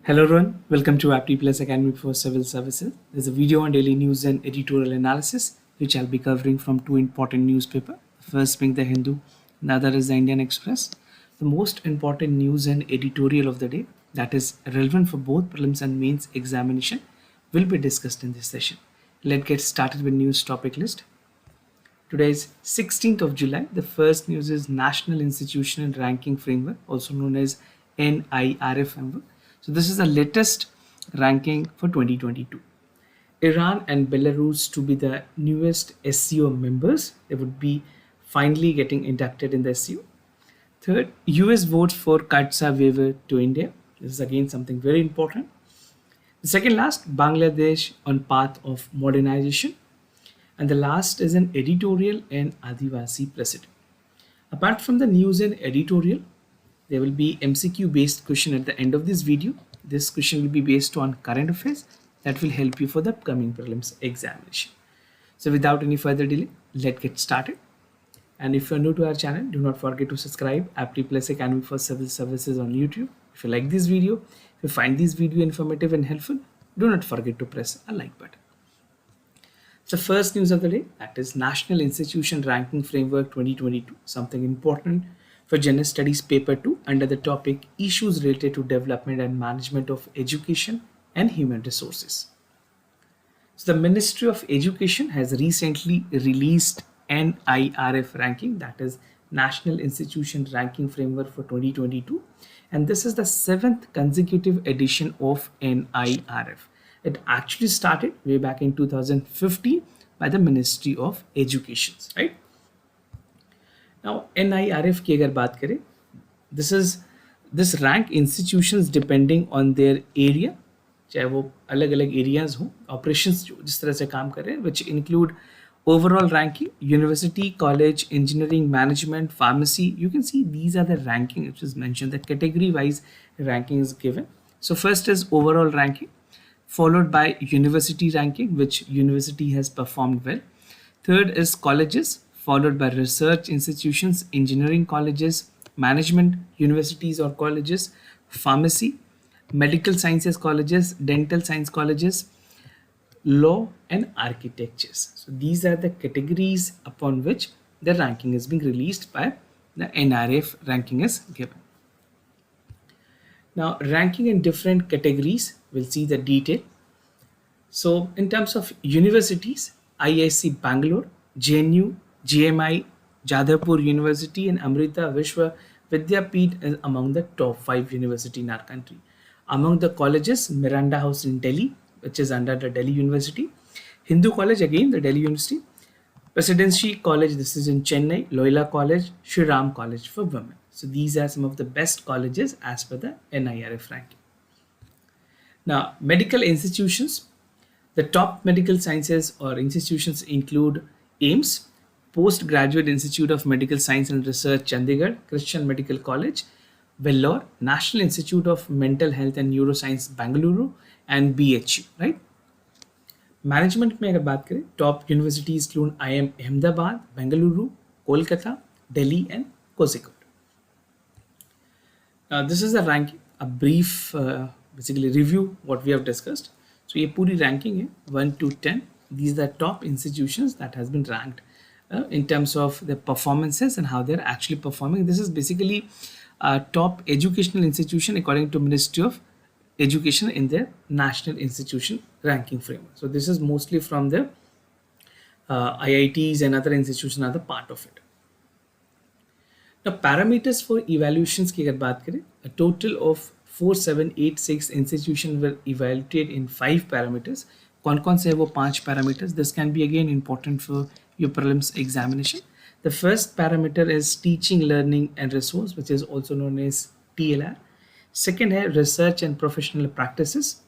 Hello everyone, welcome to Apti Plus Academy for Civil Services. There's a video on daily news and editorial analysis, which I'll be covering from two important newspapers. The first being the Hindu, and the other is the Indian Express. The most important news and editorial of the day that is relevant for both prelims and mains examination will be discussed in this session. Let's get started with news topic list. Today is 16th of July. The first news is National Institutional Ranking Framework, also known as NIRF framework. So this is the latest ranking for 2022. Iran and Belarus to be the newest SCO members. They would be finally getting inducted in the SCO. Third, US votes for Kutza waiver to India. This is again something very important. The second last, Bangladesh on path of modernization. And the last is an editorial and Adivasi president. Apart from the news and editorial, there will be MCQ based question at the end of this video. This question will be based on current affairs that will help you for the upcoming prelims examination. So without any further delay, let's get started. And if you're new to our channel, do not forget to subscribe Apti Plus Academy for Civil Services on YouTube. If you like this video, if you find this video informative and helpful, do not forget to press a like button. So first news of the day, that is National Institution Ranking Framework 2022, something important for General Studies Paper 2 under the topic Issues Related to Development and Management of Education and Human Resources. So the Ministry of Education has recently released NIRF ranking, that is National Institution Ranking Framework for 2022, and this is the 7th consecutive edition of NIRF. It actually started way back in 2015 by the Ministry of Education, right? Now NIRF की अगर बात करें, this rank institutions depending on their area, चाहे वो अलग अलग areas हो, operations जिस तरह से काम कर रहे हैं, which include overall ranking, university, college, engineering, management, pharmacy. You can see these are the ranking which is mentioned. The category wise ranking is given. So first is overall ranking, followed by university ranking, which university has performed well. Third is colleges, followed by research institutions, engineering colleges, management universities or colleges, pharmacy, medical sciences colleges, dental science colleges, law and architectures. So these are the categories upon which the ranking is being released by the NIRF ranking is given. Now ranking in different categories, we'll see the detail. So in terms of universities, IIC Bangalore, JNU, GMI, Jadavpur University and Amrita Vishwa Vidyapeeth is among the top 5 universities in our country. Among the colleges, Miranda House in Delhi, which is under the Delhi University, Hindu College, again the Delhi University, Presidency College, this is in Chennai, Loyola College, Shri Ram College for women. So these are some of the best colleges as per the NIRF ranking. Now medical institutions, the top medical sciences or institutions include AIMS, Postgraduate Institute of Medical Science and Research, Chandigarh, Christian Medical College, Vellore, National Institute of Mental Health and Neuroscience, Bengaluru, and BHU, right? Management में अगर बात करें, top universities include IIM Ahmedabad, Bengaluru, Kolkata, Delhi, and Kozhikode. Now this is the ranking, a brief basically review what we have discussed. So ये पूरी ranking है 1 to 10. These are the top institutions that has been ranked in terms of the performances and how they're actually performing. This is basically a top educational institution according to Ministry of Education in their National Institution Ranking Framework. So this is mostly from the IITs and other institutions are the part of it. Now parameters for evaluations की अगर बात करें, a total of 4786 institutions were evaluated in 5 parameters. कौन से है वो 5 parameters? This can be again important for your prelims examination. The first parameter is teaching, learning and resource, which is also known as TLR. Second है research and professional practices.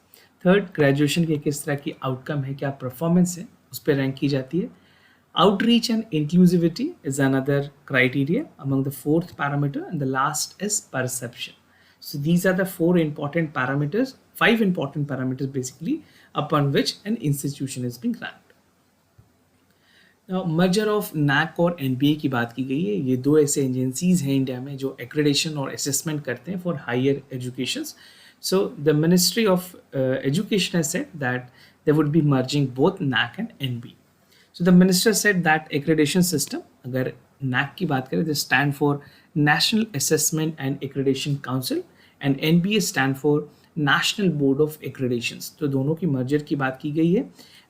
Third, graduation के किस तरह की outcome है, क्या performance है, उस पर rank की जाती है. Outreach and inclusivity is another criteria among the 4th parameter, and the last is perception. So these are the 4 important parameters, 5 important parameters basically upon which an institution is being ranked. Merger of NAAC और NBA की बात की गई है. ये दो ऐसे agencies हैं इंडिया में जो एक्रेडिशन और असेसमेंट करते हैं for higher education. So the ministry of education has said that they would be merging both NAAC and NB. So the minister said that accreditation system, अगर NAC की बात करें, they stand for National Assessment and Accreditation Council and NBA stand for National Board of Accreditations. तो दोनों की merger की बात की गई है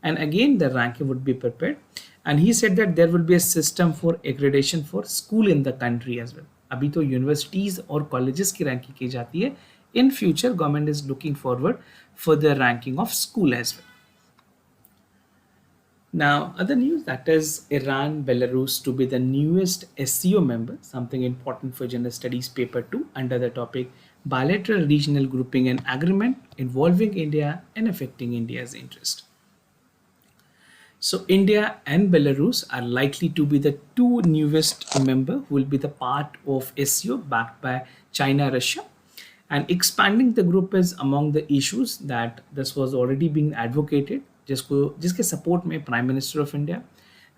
and again the ranking would be prepared and he said that there will be a system for accreditation for school in the country as well. अभी तो universities और colleges की ranking की जाती है. In future government is looking forward for the ranking of school as well. Now, other news, that is Iran, Belarus to be the newest SCO member, something important for General Studies Paper 2 under the topic Bilateral Regional Grouping and Agreement involving India and affecting India's interest. So, India and Belarus are likely to be the two newest members who will be the part of SCO backed by China, Russia. And expanding the group is among the issues that this was already being advocated, जिसके support में prime minister of India,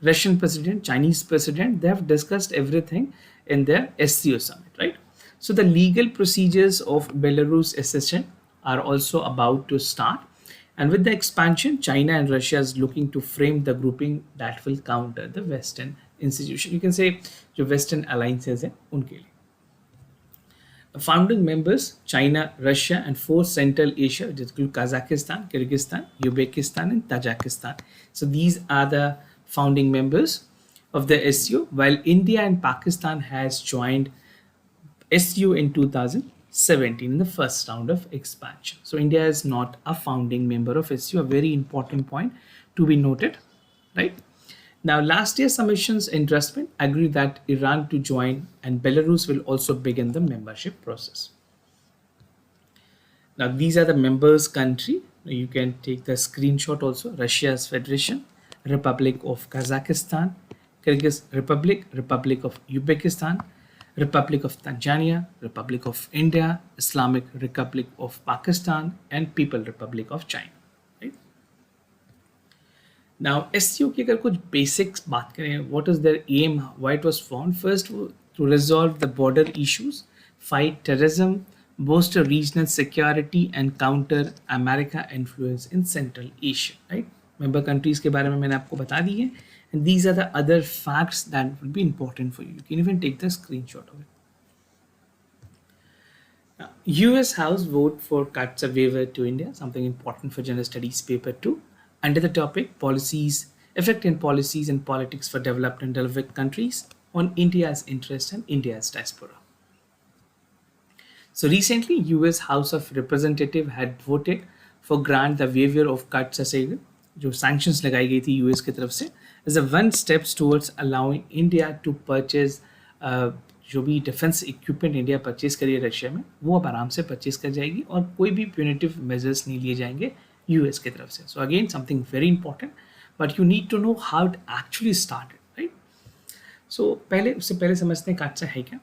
Russian president, Chinese president, they have discussed everything in their SCO summit, right? So the legal procedures of Belarus accession are also about to start, and with the expansion, China and Russia is looking to frame the grouping that will counter the Western institution. You can say जो Western alliances हैं उनके लिए. Founding members China, Russia, and four Central Asia, which include Kazakhstan, Kyrgyzstan, Uzbekistan, and Tajikistan. So these are the founding members of the SCO, while India and Pakistan has joined SCO in 2017 in the first round of expansion. So India is not a founding member of SCO, a very important point to be noted, right? Now, last year's submissions in Dressman agree that Iran to join and Belarus will also begin the membership process. Now, these are the members country. You can take the screenshot also. Russia's Federation, Republic of Kazakhstan, Kyrgyz Republic, Republic of Uzbekistan, Republic of Tanzania, Republic of India, Islamic Republic of Pakistan, and People Republic of China. Now, SCO की अगर कुछ basics बात करें, what is their aim, why it was formed? First, to resolve the border issues, fight terrorism, bolster regional security, and counter America influence in Central Asia. Right? Member countries के बारे में मैंने आपको बता दी है, and these are the other facts that will be important for you. You can even take the screenshot of it. Now, U.S. House vote for cuts a waiver to India, something important for General Studies Paper 2. Under the topic policies, effect in policies and politics for developed and developing countries on India's interest and India's diaspora. So recently, U.S. House of Representatives had voted for grant the waiver of cuts assailant, जो sanctions लगाई गई थी US की तरफ से, as a one steps towards allowing India to purchase जो भी defence equipment India purchase करिए रशिया में, वो अब आराम से परचेज कर जाएगी और कोई भी प्यूनिटिव मेजर्स नहीं लिए जाएंगे यूएस की तरफ से. So again something very important, but you need to know how it actually started, right? So उससे पहले समझते हैं काटसा है क्या.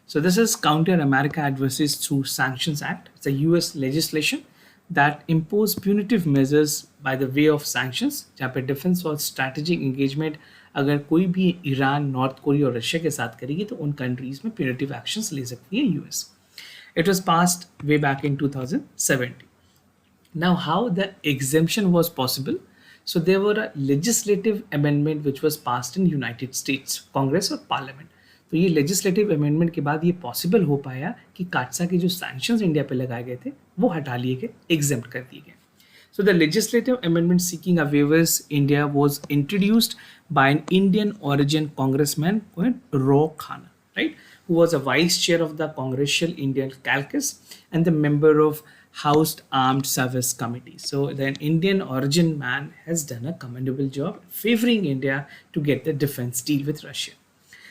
So this is counter America adversaries through sanctions act. It's a US legislation that impose punitive measures by the way of sanctions, जहाँ पे defence और strategic engagement अगर कोई भी ईरान, नॉर्थ कोरिया और रशिया के साथ करेगी तो उन कंट्रीज में punitive actions ले सकती है US. It was passed way back in 2017. Now, how the exemption was possible? So there were a legislative amendment which was passed in United States Congress और Parliament. तो ये लेजिस्लेटिव अमेंडमेंट के बाद ये possible हो पाया कि काटसा के जो सैंक्शंस इंडिया पे लगाए गए थे वो हटा लिए गए, एग्जेम्प्ट कर दिए गए. So the legislative amendment seeking a weavers India was introduced by an Indian origin congressman raw खाना, right, who was a vice chair of the Congressional Indian Caucus and the member of House Armed Service Committee. So the Indian origin man has done a commendable job favoring India to get the defense deal with Russia.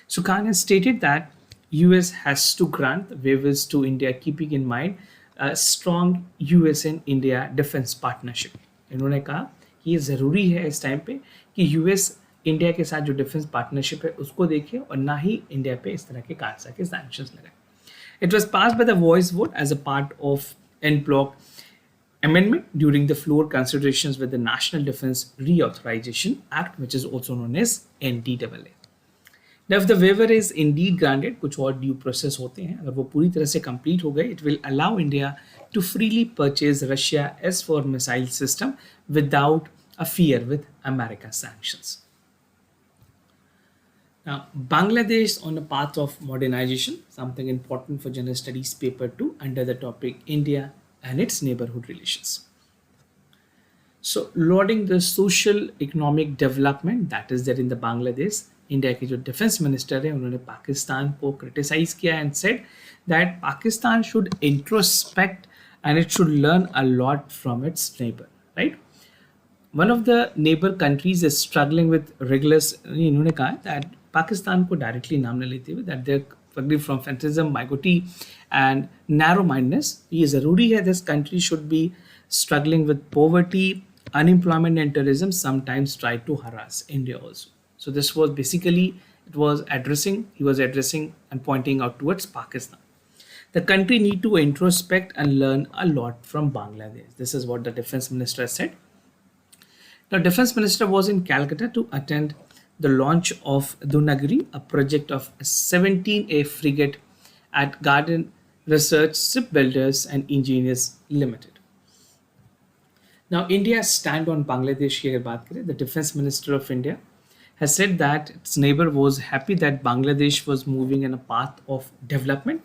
So Khan has stated that US has to grant waivers to India, keeping in mind a strong US and India defense partnership. इन्होंने कहा कि ये ज़रूरी है इस time पे कि US India के साथ जो डिफेंस पार्टनरशिप है उसको देखे और ना ही इंडिया पे इस तरह के काटसा के सैंक्शंस लगाए. It was passed by the voice vote as a part of en bloc amendment during the floor considerations with the National Defense Reauthorization Act, which is also known as NDAA. Now, if the waiver is indeed granted, कुछ और due process होते हैं, अगर वो पूरी तरह से complete हो गए, it will allow India to freely purchase Russia S-4 missile system without a fear with America sanctions. Now, Bangladesh on a path of modernization, something important for General Studies paper 2 under the topic India and its neighborhood relations. So, lauding the social economic development that is there in the Bangladesh, India के जो defence minister है उन्होंने पाकिस्तान को criticise किया and said that Pakistan should introspect and it should learn a lot from its neighbour, right. One of the neighbour countries is struggling with regulars. इन्होंने कहा that Pakistan को directly नाम न लेते हुए that they are from fanaticism, bigotry and narrow mindedness. ये ज़रूरी है this country should be struggling with poverty, unemployment and terrorism sometimes try to harass India also. So this was basically, he was addressing and pointing out towards Pakistan. The country need to introspect and learn a lot from Bangladesh. This is what the defense minister said. The defense minister was in Calcutta to attend the launch of Dunagiri, a project of a 17A frigate at Garden Research Shipbuilders and Engineers Limited. Now, India's stand on Bangladesh की अगर बात करें, the defense minister of India has said that its neighbor was happy that Bangladesh was moving in a path of development,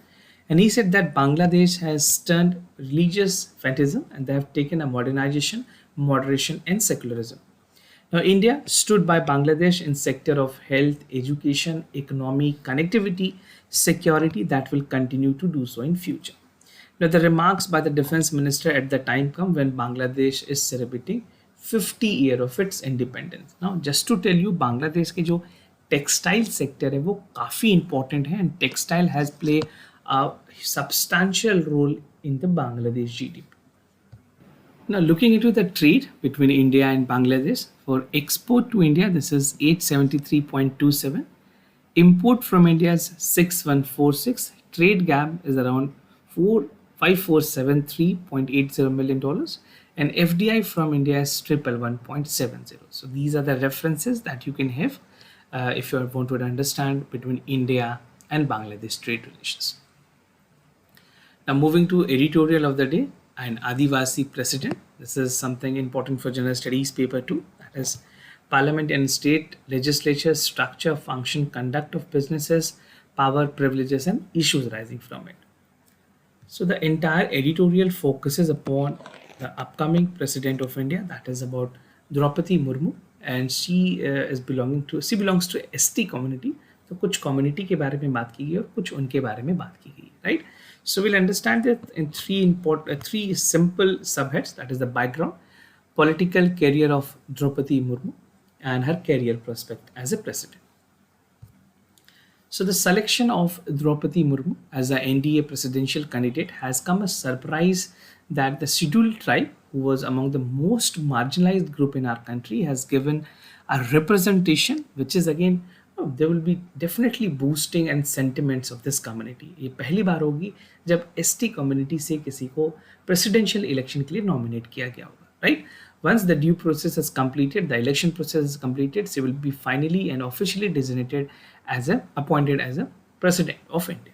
and he said that Bangladesh has turned religious fanaticism and they have taken a modernization, moderation and secularism. Now, India stood by Bangladesh in sector of health, education, economy, connectivity, security that will continue to do so in future. Now, the remarks by the defense minister at the time come when Bangladesh is celebrating 50 year of its independence. Now, just to tell you, Bangladesh के जो textile sector है वो काफ़ी important है and textile has played a substantial role in the Bangladesh GDP. Now, looking into the trade between India and Bangladesh, for export to India, this is 873.27. Import from India is 6146. Trade gap is around $5473.80 million, and FDI from India is 111.70. So these are the references that you can have if you want to understand between India and Bangladesh trade relations. Now, moving to editorial of the day, an Adivasi president. This is something important for General Studies paper 2. That is Parliament and State Legislature structure, function, conduct of businesses, power, privileges and issues rising from it. So the entire editorial focuses upon the upcoming president of India, that is about Draupadi Murmu, and she belongs to ST community. तो कुछ community के बारे में बात की गई और कुछ उनके बारे में बात की गई, right? So we'll understand it in three simple subheads. That is the background, political career of Draupadi Murmu, and her career prospect as a president. So the selection of Draupadi Murmu as the NDA presidential candidate has come as a surprise that the scheduled tribe, who was among the most marginalized group in our country, has given a representation which is again, there will be definitely boosting and sentiments of this community. ये पहली बार होगी जब ST community से किसी को presidential election के लिए nominate किया गया होगा, right? Once the due process is completed, the election process is completed, she will be finally and officially designated appointed as a president of India.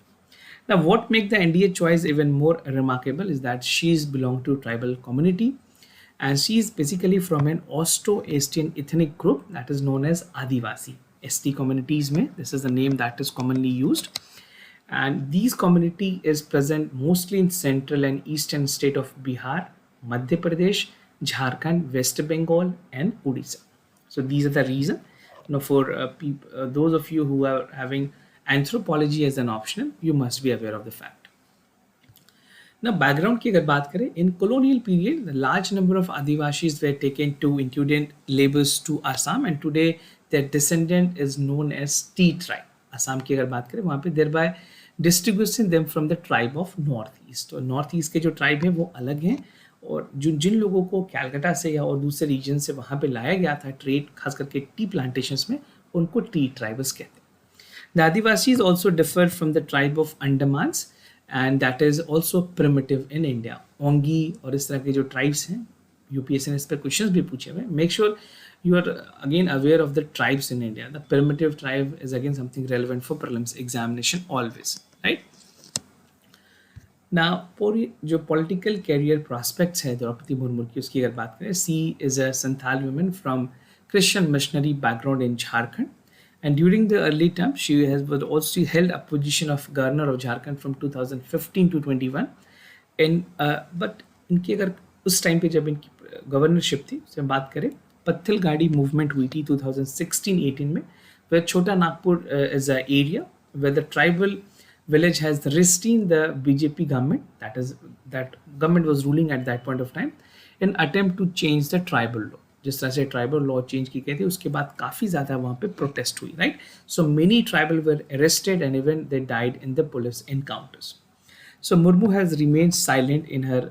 Now, what makes the NDA choice even more remarkable is that she is belong to tribal community, and she is basically from an Austro-Asian ethnic group that is known as Adivasi. ST communities mein, this is the name that is commonly used, and these community is present mostly in central and eastern state of Bihar, Madhya Pradesh, Jharkhand, West Bengal and Odisha. So these are the reason. Now, for those of you who are having anthropology as an optional, you must be aware of the fact. Now, background की अगर बात करें, in colonial period, the large number of Adivasis were taken to indigent labors to Assam, and today their descendant is known as T tribe. Assam की अगर बात करें, वहाँ पे thereby distinguishing them from the tribe of Northeast. तो Northeast के जो tribe हैं वो अलग हैं, और जिन लोगों को कैलकाटा से या और दूसरे रीजन से वहाँ पे लाया गया था ट्रेड, खास करके टी प्लांटेशंस में, उनको टी ट्राइबल्स कहते हैं. The Adivasis also differ from the tribe of Andamans and that is also primitive in India. Ongi और इस तरह के जो tribes हैं, UPSC ने इस पर questions भी पूछे हुए. Make sure you are again aware of the tribes in India. The primitive tribe is again something relevant for prelims examination always, right? Now, पूरी जो political career prospects है द्रौपदी मुर्मू की, उसकी अगर बात करें, she is a Santhal woman from Christian missionary background in Jharkhand, and during the early term she was also held a position of governor of Jharkhand from 2015 to 21. And but इनकी अगर उस time पे जब इनकी governorship थी उससे बात करें, पत्थल गाड़ी मूवमेंट हुई थी 2016-18 में, where छोटा Nagpur is an area where the tribal village has restrained the BJP government, that government was ruling at that point of time, in attempt to change the tribal law. जिस तरह से ट्राइबल लॉ चेंज की गई थी उसके बाद काफ़ी ज़्यादा वहाँ पे प्रोटेस्ट हुई, right? So many tribal were arrested and even they died in the police encounters. So Murmu has remained silent in her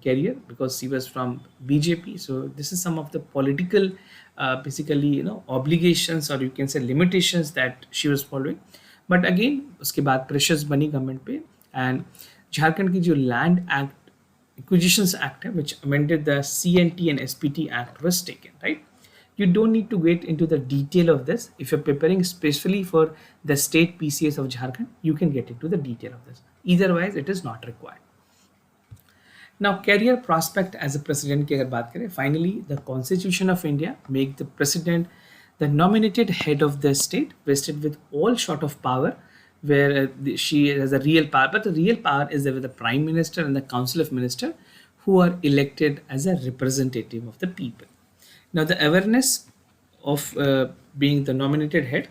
career because she was from BJP. So this is some of the political, basically, obligations, or you can say limitations that she was following. But again, उसके बाद pressures बनी government पे, and Jharkhand की जो Land Act Acquisitions Act है, which amended the CNT and SPT Act, was taken, right? You don't need to get into the detail of this. If you're preparing specially for the state PCS of Jharkhand, you can get into the detail of this. Otherwise, it is not required. Now, career prospect as a president की अगर बात करें, finally, the Constitution of India make the president the nominated head of the state, vested with all sort of power, where she has a real power, but the real power is there with the Prime Minister and the Council of Ministers, who are elected as a representative of the people. Now, the awareness of being the nominated head,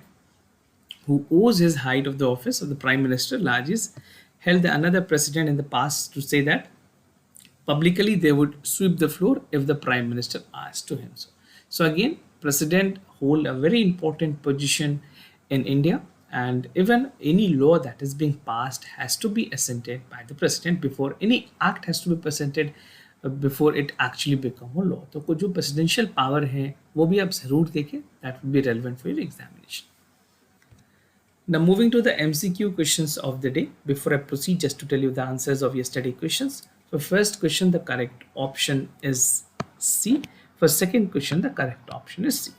who owes his height of the office of the Prime Minister, largest, held another precedent in the past to say that publicly they would sweep the floor if the Prime Minister asked to him so. So again, President hold a very important position in India, and even any law that is being passed has to be assented by the President before any act has to be presented before it actually become a law. तो कुछ जो presidential power है वो भी आप जरूर देखें, that will be relevant for your examination. Now moving to the MCQ questions of the day. Before I proceed, just to tell you the answers of yesterday questions. For first question, the correct option is C. For second question, the correct option is C.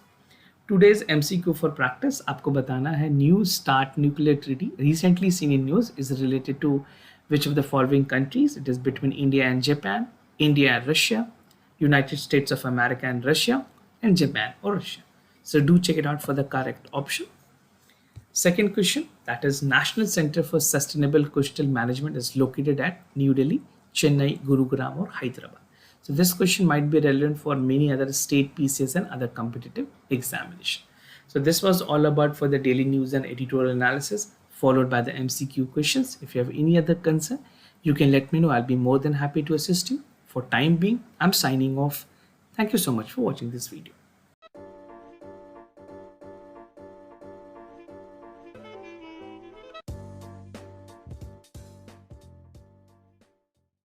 Today's MCQ for practice, आपको बताना है New START nuclear treaty recently seen in news is related to which of the following countries? It is between India and Japan, India and Russia, United States of America and Russia, and Japan or Russia. So do check it out for the correct option. Second question, that is National Center for Sustainable Coastal Management is located at New Delhi, Chennai, Gurugram or Hyderabad. So this question might be relevant for many other state PCS and other competitive examination. So this was all about for the daily news and editorial analysis, followed by the MCQ questions. If you have any other concern, you can let me know. I'll be more than happy to assist you. For time being, I'm signing off. Thank you so much for watching this video.